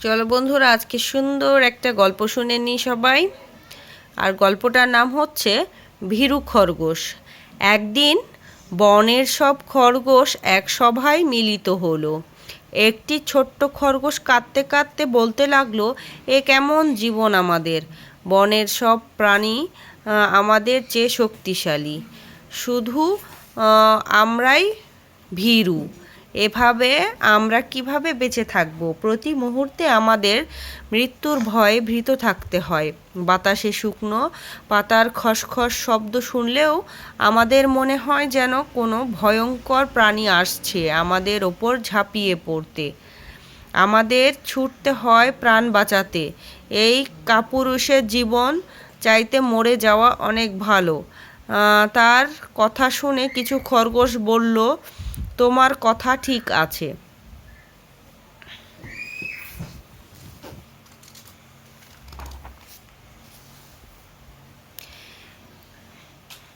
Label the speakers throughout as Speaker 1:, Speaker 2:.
Speaker 1: চলো বন্ধুরা, আজকে সুন্দর একটা গল্প শুনে নিই সবাই। আর গল্পটার নাম হচ্ছে ভীরু খরগোশ। একদিন বনের সব খরগোশ এক সভায় মিলিত হলো। একটি ছোট্ট খরগোশ কাঁদতে কাঁদতে বলতে লাগলো, এ কেমন জীবন আমাদের! বনের সব প্রাণী আমাদের চেয়ে শক্তিশালী, শুধু আমরাই ভীরু। এভাবে আমরা কিভাবে বেঁচে থাকব? প্রতি মুহূর্তে আমাদের মৃত্যুর ভয়ে ভীত থাকতে হয়। বাতাসে শুকনো পাতার খসখস শব্দ শুনলেও আমাদের মনে হয় যেন কোনো ভয়ঙ্কর প্রাণী আসছে আমাদের ওপর ঝাঁপিয়ে পড়তে। আমাদের ছুটতে হয় প্রাণ বাঁচাতে। এই কাপুরুষের জীবন চাইতে মরে যাওয়া অনেক ভালো। তার কথা শুনে কিছু খরগোশ বলল, তোমার কথা ঠিক আছে।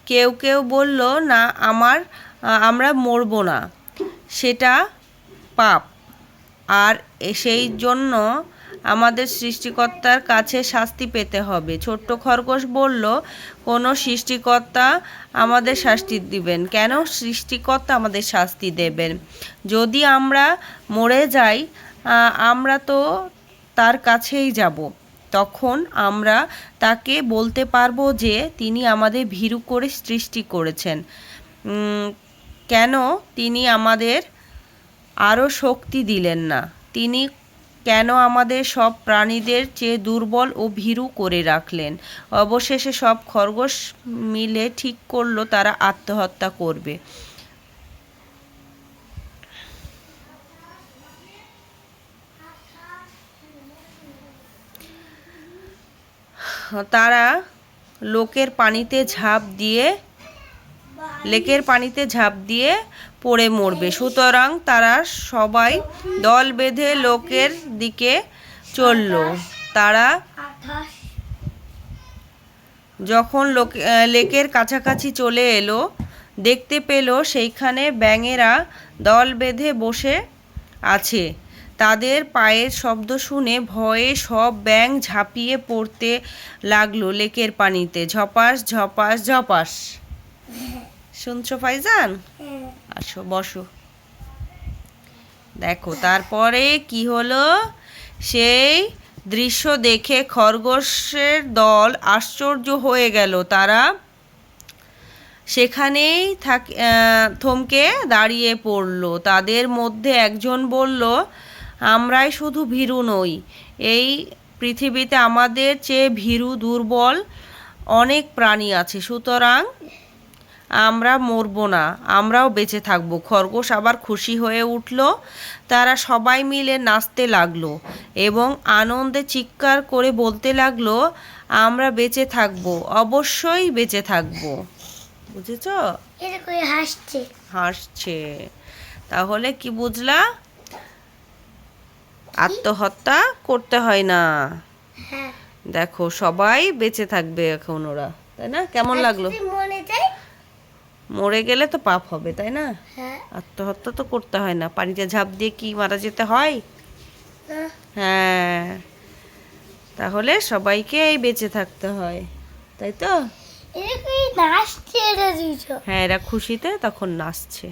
Speaker 1: কেউ কেউ বলল, না, আমরা মরব না, সেটা পাপ, আর সেই জন্য আমাদের সৃষ্টিকর্তার কাছে শাস্তি পেতে হবে। ছোট্ট খরগোশ বলল, কোনো সৃষ্টিকর্তা আমাদের শাস্তি দিবেন কেন? সৃষ্টিকর্তা আমাদের শাস্তি দেবেন। যদি আমরা মরে যাই, আমরা তো তার কাছেই যাব। তখন আমরা তাকে বলতে পারবো যে তিনি আমাদের ভীরু করে সৃষ্টি করেছেন। কেন তিনি আমাদের আরও শক্তি দিলেন না? তিনি কেন আমাদের সব প্রাণীদের চেয়ে দুর্বল ও ভীরু করে রাখলেন? অবশেষে সব খরগোশ মিলে ঠিক করলো তারা আত্মহত্যা করবে। তারা লেকের পানিতে ঝাঁপ দিয়ে পড়ে মরবে। সুতরাং তারা সবাই দল বেঁধে লেকের দিকে চলল। তারা যখন লেকের কাছাকাছি চলে এলো, দেখতে পেল সেইখানে ব্যাঙেরা দল বেঁধে বসে আছে। তাদের পায়ের শব্দ শুনে ভয়ে সব ব্যাঙ ঝাঁপিয়ে পড়তে লাগলো লেকের পানিতে। ঝপাস ঝপাস ঝপাস। শুনছো ফাইজান? আসো, বসো। দেখো তারপরে কি হলো। সেই দৃশ্য দেখে খরগোশের দল আশ্চর্য হয়ে গেল। তারা সেখানেই থমকে দাঁড়িয়ে পড়ল। তাদের মধ্যে একজন বলল, আমরাই শুধু ভীরু নই, এই পৃথিবীতে আমাদের চেয়ে ভীরু দুর্বল অনেক প্রাণী আছে। সুতরাং আমরা মরব না, আমরাও বেঁচে থাকব। খরগোশ আবার খুশি হয়ে উঠল। তারা সবাই মিলে নাচতে লাগলো এবং আনন্দে চিৎকার করে বলতে লাগলো, আমরা বেঁচে থাকব, অবশ্যই বেঁচে থাকব। বুঝেছ? হাসছে। তাহলে কি বুঝলা? আত্মহত্যা করতে হয় না। দেখো সবাই বেঁচে থাকবে এখন ওরা, তাই না? কেমন লাগলো? মরে গেলে তো পাপ হবে, তাই না? আত্মহত্যা তো করতে হয় না। পানিতে ঝাঁপ দিয়ে কি মারা যেতে হয়? হ্যাঁ, তাহলে সবাইকেই বেঁচে থাকতে হয়, তাই তো? হ্যাঁ, এরা খুশিতে তখন নাচছে।